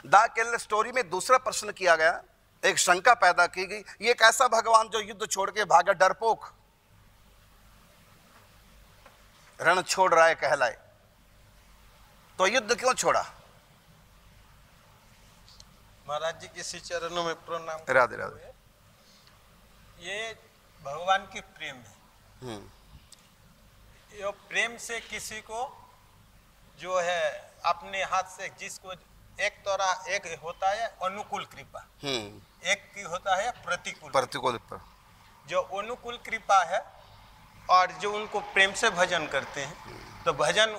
The Kerala story में दूसरा प्रश्न किया गया, एक शंका पैदा की गई, ये कैसा भगवान जो युद्ध छोड़ के भागा, डरपोक, रण छोड़ रहा है कहलाए, तो युद्ध क्यों छोड़ा? महाराज जी के श्री चरणों में प्रणाम। राधे राधे। ये भगवान की प्रेम है। ये प्रेम से किसी को जो है अपने हाथ से, जिसको एक होता है अनुकूल कृपा, एक की होता है प्रतिकूल। जो अनुकूल कृपा है और जो उनको प्रेम से भजन करते हैं, तो भजन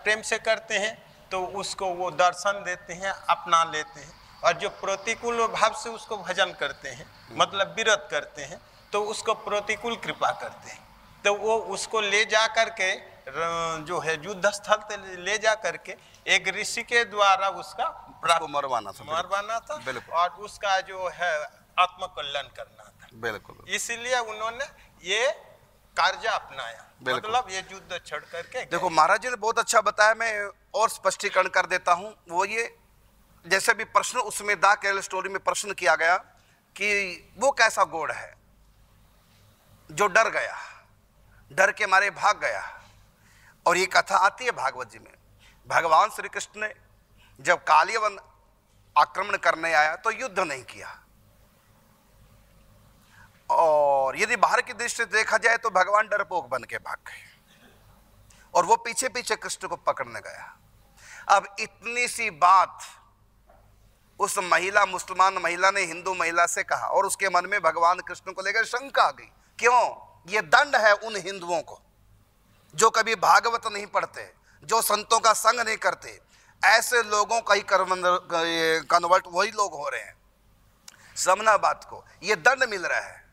प्रेम से करते हैं तो उसको वो दर्शन देते हैं, अपना लेते हैं। और जो प्रतिकूल भाव से उसको भजन करते हैं, मतलब विरोध करते हैं, तो उसको प्रतिकूल कृपा करते हैं। तो वो उसको ले जा करके जो है युद्ध स्थल पे ले जा करके एक ऋषि के द्वारा उसका मरवाना था और उसका जो है आत्मकल्याण करना था। बिल्कुल, इसलिए उन्होंने ये कार्य अपनाया, मतलब ये युद्ध छोड़ करके। देखो महाराज जी ने बहुत अच्छा बताया, मैं और स्पष्टीकरण कर देता हूं। वो ये जैसे भी प्रश्न उसमें द केरल स्टोरी में प्रश्न किया गया कि वो कैसा गॉड है जो डर गया, डर के मारे भाग गया। और ये कथा आती है भागवत जी में। भगवान श्री कृष्ण ने जब कालियवन आक्रमण करने आया तो युद्ध नहीं किया, और यदि बाहर की दृष्टि से देखा जाए तो भगवान डरपोक बन के भाग गए और वो पीछे पीछे कृष्ण को पकड़ने गया। अब इतनी सी बात उस महिला, मुसलमान महिला ने हिंदू महिला से कहा और उसके मन में भगवान कृष्ण को लेकर शंका आ गई। क्यों? ये दंड है उन हिंदुओं को जो कभी भागवत नहीं पढ़ते, जो संतों का संग नहीं करते। ऐसे लोगों का ही कन्वर्ट वही लोग हो रहे हैं। समझना बात को, ये दंड मिल रहा है।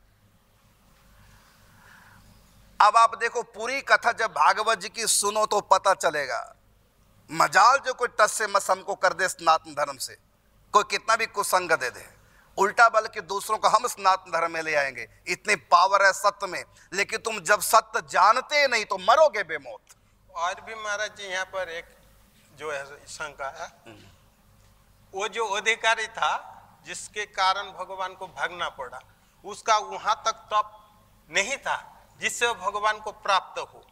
अब आप देखो पूरी कथा जब भागवत जी की सुनो तो पता चलेगा। मजाल जो कोई टस से मस हमको कर दे सनातन धर्म से, कोई कितना भी कुसंग दे दे, उल्टा बल्कि दूसरों को हम सनातन धर्म में ले आएंगे। इतनी पावर है सत्य में, लेकिन तुम जब सत्य जानते नहीं तो मरोगे बेमौत। और भी महाराज जी यहाँ पर एक जो है शंका है, वो जो अधिकारी था जिसके कारण भगवान को भागना पड़ा, उसका वहां तक तप नहीं था जिससे भगवान को प्राप्त हो।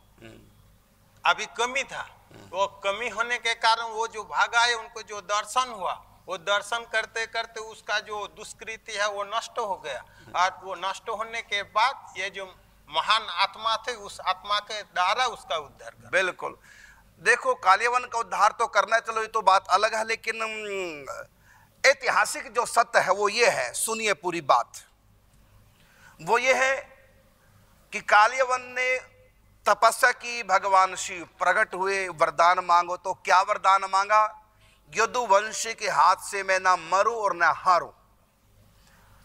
अभी कमी था, वो कमी होने के कारण वो जो भागा है, उनको जो दर्शन हुआ, वो दर्शन करते करते उसका जो दुष्कृति है वो नष्ट हो गया। और वो नष्ट होने के बाद ये जो महान आत्मा थे, उस आत्मा के द्वारा उसका उद्धार कर। बिल्कुल, देखो कालियवन का उद्धार तो करना है, चलो ये तो बात अलग है, लेकिन ऐतिहासिक जो सत्य है वो ये है, सुनिए पूरी बात। वो ये है कि कालियवन ने तपस्या की, भगवान शिव प्रकट हुए, वरदान मांगो। तो क्या वरदान मांगा? यदुवंशी के हाथ से मैं ना मरूं और ना हारूं।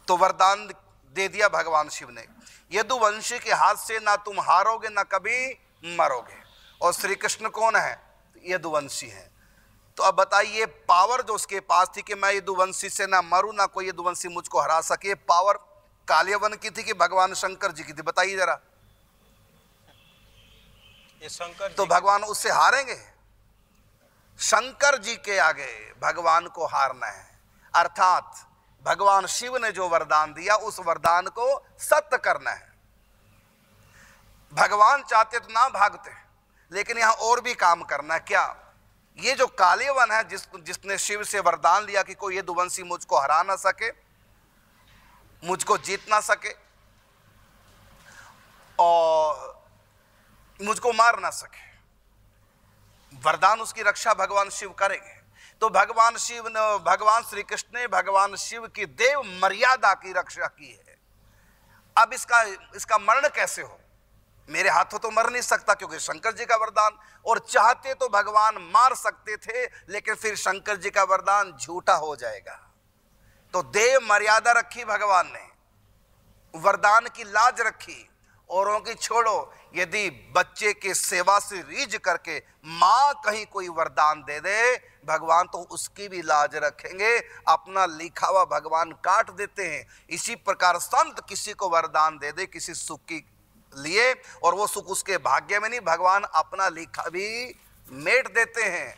तो वरदान दे दिया भगवान शिव ने, यदुवंशी के हाथ से ना तुम हारोगे ना कभी मरोगे। और श्री कृष्ण कौन है? यदुवंशी है। तो अब बताइए पावर जो उसके पास थी कि मैं यदुवंशी से ना मरूं ना कोई यदुवंशी मुझको हरा सके, पावर कालियवन की थी कि भगवान शंकर जी की थी? बताइए जरा। ये शंकर तो भगवान उससे हारेंगे? शंकर जी के आगे भगवान को हारना है। अर्थात भगवान शिव ने जो वरदान दिया उस वरदान को सत्य करना है। भगवान चाहते तो ना भागते, लेकिन यहां और भी काम करना है। क्या? ये जो कालियवन है जिसने शिव से वरदान लिया कि कोई यदुवंशी मुझको हरा ना सके, मुझको जीत ना सके और मुझको मार ना सके, वरदान उसकी रक्षा भगवान शिव करेंगे। तो भगवान शिव ने, भगवान श्री कृष्ण ने भगवान शिव की देव मर्यादा की रक्षा की है। अब इसका मरण कैसे हो? मेरे हाथों तो मर नहीं सकता क्योंकि शंकर जी का वरदान, और चाहते तो भगवान मार सकते थे, लेकिन फिर शंकर जी का वरदान झूठा हो जाएगा। तो देव मर्यादा रखी भगवान ने, वरदान की लाज रखी, औरों की छोड़ो। यदि बच्चे के सेवा से रीझ करके मां कहीं कोई वरदान दे दे, भगवान तो उसकी भी लाज रखेंगे, अपना लिखा हुआ भगवान काट देते हैं। इसी प्रकार संत किसी को वरदान दे दे किसी सुख की लिए, और वो सुख उसके भाग्य में नहीं, भगवान अपना लिखा भी मेट देते हैं।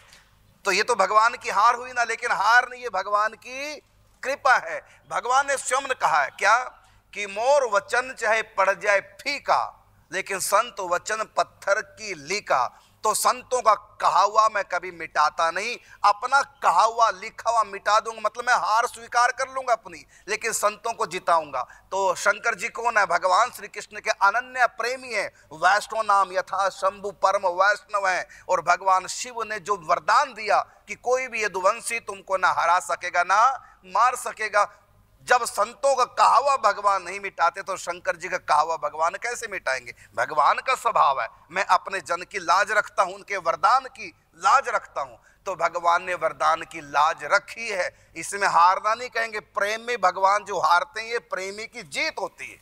तो ये तो भगवान की हार हुई ना, लेकिन हार नहीं, ये भगवान की कृपा है। भगवान ने स्वयं कहा है क्या कि मोर वचन चाहे पड़ जाए फीका, लेकिन संत वचन पत्थर की लीका। तो संतों का कहा हुआ मैं कभी मिटाता नहीं, अपना कहा हुआ लिखा हुआ मिटा दूंगा, मतलब मैं हार स्वीकार कर लूंगा अपनी, लेकिन संतों को जिताऊंगा। तो शंकर जी कौन है? भगवान श्री कृष्ण के अनन्य प्रेमी है। वैष्णव नाम यथा शंभु परम वैष्णव है। और भगवान शिव ने जो वरदान दिया कि कोई भी यदुवंशी तुमको ना हरा सकेगा ना मार सकेगा। जब संतों का कहा हुआ भगवान नहीं मिटाते तो शंकर जी का कहा हुआ भगवान कैसे मिटाएंगे? भगवान का स्वभाव है मैं अपने जन की लाज रखता हूं, उनके वरदान की लाज रखता हूं। तो भगवान ने वरदान की लाज रखी है, इसमें हारना नहीं कहेंगे। प्रेम में भगवान जो हारते हैं ये प्रेमी की जीत होती है।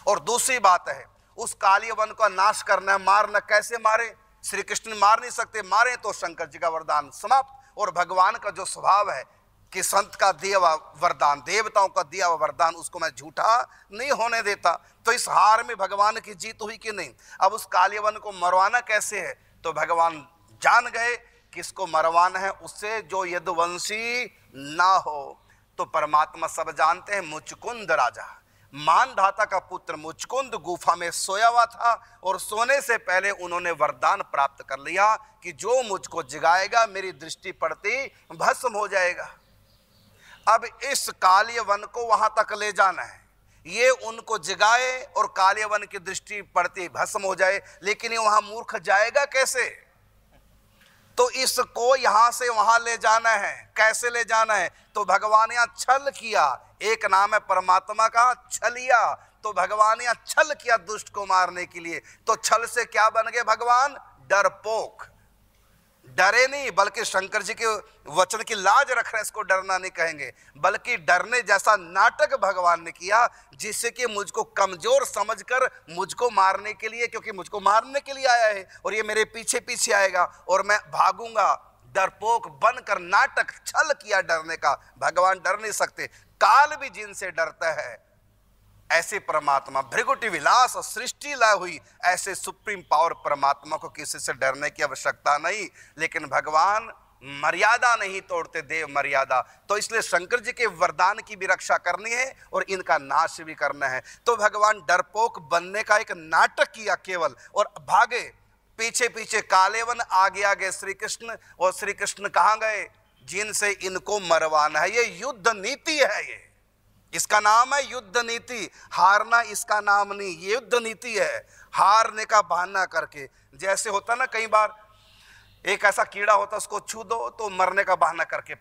और दूसरी बात है, उस काली वन का नाश करना है, मारना। कैसे मारे? श्री कृष्ण मार नहीं सकते, मारे तो शंकर जी का वरदान समाप्त। और भगवान का जो स्वभाव है कि संत का दिया हुआ वरदान, देवताओं का दिया हुआ वरदान, उसको मैं झूठा नहीं होने देता। तो इस हार में भगवान की जीत हुई कि नहीं? अब उस कालीवन को मरवाना कैसे है? तो भगवान जान गए किसको मरवाना है, उससे जो यदुवंशी ना हो। तो परमात्मा सब जानते हैं, मुचकुंद राजा मानधाता का पुत्र मुचकुंद गुफा में सोया हुआ था, और सोने से पहले उन्होंने वरदान प्राप्त कर लिया कि जो मुझको जगाएगा मेरी दृष्टि पड़ती भस्म हो जाएगा। अब इस कालिय वन को वहां तक ले जाना है, ये उनको जगाए और कालिय वन की दृष्टि पड़ती भस्म हो जाए, लेकिन ये वहां मूर्ख जाएगा कैसे? तो इसको यहां से वहां ले जाना है। कैसे ले जाना है? तो भगवान ने छल किया। एक नाम है परमात्मा का छलिया। तो भगवान ने छल किया दुष्ट को मारने के लिए। तो छल से क्या बन गए भगवान? डरपोक। डरे नहीं, बल्कि शंकर जी के वचन की लाज रख रहे हैं, इसको डरना नहीं कहेंगे, बल्कि डरने जैसा नाटक भगवान ने किया, जिससे कि मुझको कमजोर समझकर मुझको मारने के लिए, क्योंकि मुझको मारने के लिए आया है और ये मेरे पीछे पीछे आएगा और मैं भागूंगा, डरपोक बनकर नाटक छल किया डरने का। भगवान डर नहीं सकते, काल भी जिनसे डरता है ऐसे परमात्मा, भृगुटी विलास सृष्टि ला हुई ऐसे सुप्रीम पावर परमात्मा को किसी से डरने की आवश्यकता नहीं। लेकिन भगवान मर्यादा नहीं तोड़ते, देव मर्यादा। तो इसलिए शंकर जी के वरदान की भी रक्षा करनी है और इनका नाश भी करना है। तो भगवान डरपोक बनने का एक नाटक किया केवल, और भागे पीछे पीछे कालेवन, आगे आगे श्री कृष्ण। और श्री कृष्ण कहाँ गए? जिनसे इनको मरवाना है। ये युद्ध नीति है, ये इसका नाम है युद्ध नीति। हारना इसका नाम नहीं, ये युद्ध नीति है। हारने का बहाना करके, जैसे होता ना कई बार एक ऐसा कीड़ा होता उसको छू दो तो मरने का बहाना करके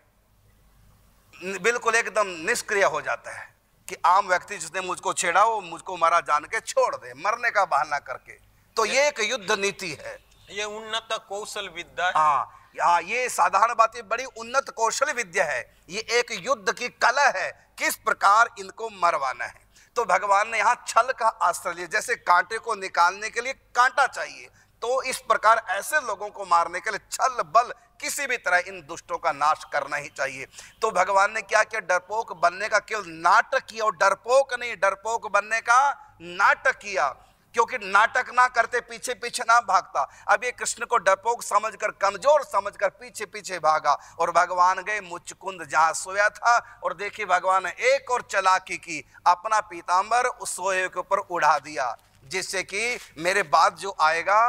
बिल्कुल एकदम निष्क्रिय हो जाता है कि आम व्यक्ति जिसने मुझको छेड़ा वो मुझको मरा जान के छोड़ दे, मरने का बहाना करके। तो ये एक युद्ध नीति है, ये उन्नत कौशल विद्या। हाँ, ये साधारण बात है, बड़ी उन्नत कौशल विद्या है। ये एक युद्ध की कला है, किस प्रकार इनको मरवाना है। तो भगवान ने यहाँ छल का आश्रय लिया। जैसे कांटे को निकालने के लिए कांटा चाहिए, तो इस प्रकार ऐसे लोगों को मारने के लिए छल बल किसी भी तरह इन दुष्टों का नाश करना ही चाहिए। तो भगवान ने क्या किया? डरपोक बनने का केवल नाटक किया, और डरपोक नहीं, डरपोक बनने का नाटक किया। क्योंकि नाटक ना करते, पीछे पीछे ना भागता। अब ये कृष्ण को डरपोक समझकर, कमजोर समझकर पीछे पीछे भागा, और भगवान गए मुचकुंद जहां सोया था। और देखिए भगवान ने एक और चालाकी की, अपना पीतांबर उस सोए के ऊपर उड़ा दिया, जिससे कि मेरे बाद जो आएगा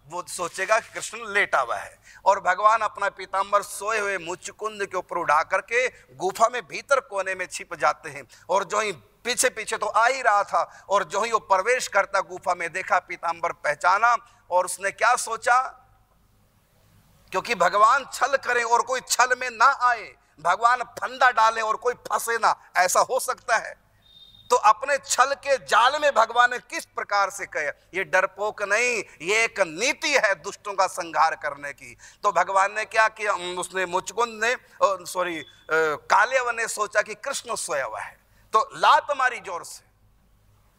वो सोचेगा कि कृष्ण लेटा हुआ है। और भगवान अपना पीतांबर सोए हुए मुचकुंद के ऊपर उड़ा करके गुफा में भीतर कोने में छिप जाते हैं। और जो ही पीछे पीछे तो आ ही रहा था, और जो ही वो प्रवेश करता गुफा में, देखा पीतांबर, पहचाना, और उसने क्या सोचा? क्योंकि भगवान छल करें और कोई छल में ना आए, भगवान फंदा डाले और कोई फंसे ना, ऐसा हो सकता है? तो अपने छल के जाल में भगवान ने किस प्रकार से कहा? ये डरपोक नहीं, ये एक नीति है दुष्टों का संहार करने की। तो भगवान ने क्या किया? उसने मुचकुंद ने कालेवन ने सोचा कि कृष्ण सोया हुआ है, तो लात मारी जोर से,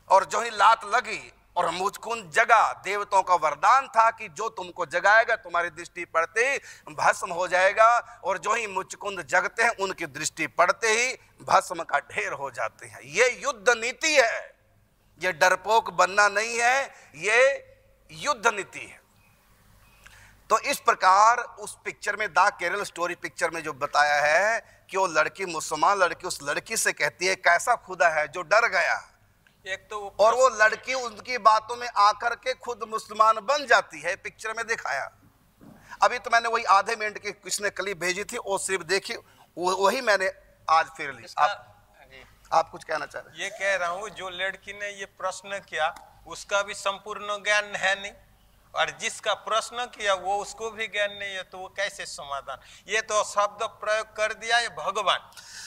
और जो ही लात लगी और मुचकुंद जगा। देवताओं का वरदान था कि जो तुमको जगाएगा तुम्हारी दृष्टि पड़ते ही भस्म हो जाएगा। और जो ही मुचकुंद जगते हैं उनकी दृष्टि पड़ते ही भस्म का ढेर हो जाते हैं। ये युद्ध नीति है, ये डरपोक बनना नहीं है, ये युद्ध नीति है। तो इस प्रकार उस पिक्चर में, द केरल स्टोरी पिक्चर में जो बताया है कि वो लड़की, मुसलमान लड़की उस लड़की से कहती है कैसा खुदा है जो डर गया, एक तो और वो लड़की उनकी बातों में आकर के खुद मुसलमान बन जाती है, पिक्चर में दिखाया। अभी तो मैंने वही आधे मिनट की किसने क्लिप भेजी थी, वो सिर्फ देखी, वही मैंने आज फिर ली। आप कुछ कहना चाह रहे हैं? ये कह रहा हूँ जो लड़की ने ये प्रश्न किया उसका भी संपूर्ण ज्ञान है नहीं, और जिसका प्रश्न किया वो उसको भी ज्ञान नहीं है, तो वो कैसे समाधान? ये तो शब्द प्रयोग कर दिया ये भगवान,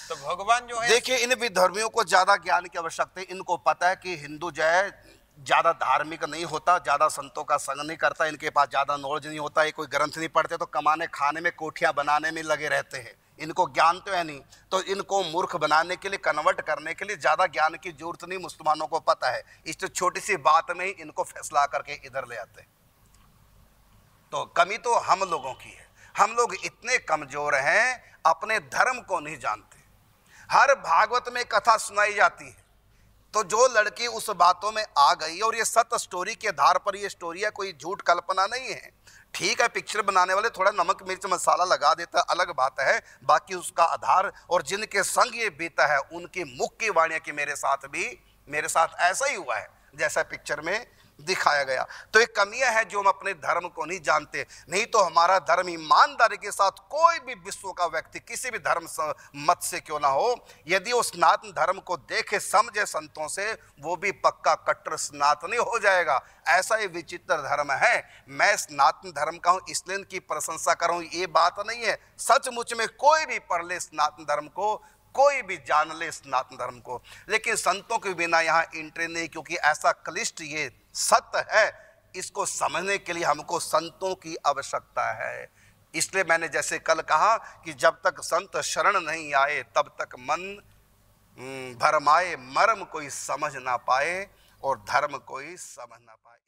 तो भगवान जो है, देखिए इन विधर्मियों को ज्यादा ज्ञान की आवश्यकता है। इनको पता है कि हिंदू जो है ज्यादा धार्मिक नहीं होता, ज्यादा संतों का संग नहीं करता, इनके पास ज्यादा नॉलेज नहीं होता, ये कोई ग्रंथ नहीं पढ़ते, तो कमाने खाने में, कोठियां बनाने में लगे रहते हैं। इनको ज्ञान तो है नहीं, तो इनको मूर्ख बनाने के लिए, कन्वर्ट करने के लिए ज्यादा ज्ञान की जरूरत नहीं, मुसलमानों को पता है। इस तो छोटी सी बात में ही इनको फैसला करके इधर ले आते हैं। तो कमी तो हम लोगों की है, हम लोग इतने कमजोर हैं, अपने धर्म को नहीं जानते। हर भागवत में कथा सुनाई जाती है, तो जो लड़की उस बातों में आ गई, और ये सत्य स्टोरी के आधार पर ये स्टोरी है, कोई झूठ कल्पना नहीं है। ठीक है, पिक्चर बनाने वाले थोड़ा नमक मिर्च मसाला लगा देता है, अलग बात है, बाकी उसका आधार और जिनके संग ये बीता है उनकी मुख की वाणियां कि मेरे साथ ऐसा ही हुआ है जैसा पिक्चर में दिखाया गया। तो एक कमियां है जो हम अपने धर्म को नहीं जानते। नहीं तो हमारा धर्म ईमानदारी के साथ, कोई भी विश्व का व्यक्ति किसी भी धर्म मत से क्यों ना हो, यदि वो सनातन धर्म को देखे समझे संतों से, वो भी पक्का कट्टर सनातनी हो जाएगा। ऐसा ही विचित्र धर्म है। मैं सनातन धर्म का हूं इसलिए इनकी प्रशंसा कर रहा हूं, ये बात नहीं है। सचमुच में कोई भी पढ़ ले सनातन धर्म को, कोई भी जान ले सनातन धर्म को, लेकिन संतों के बिना यहाँ एंट्री नहीं, क्योंकि ऐसा क्लिष्ट ये सत्य है, इसको समझने के लिए हमको संतों की आवश्यकता है। इसलिए मैंने जैसे कल कहा कि जब तक संत शरण नहीं आए तब तक मन भरमाए, मर्म कोई समझ ना पाए और धर्म कोई समझ ना पाए।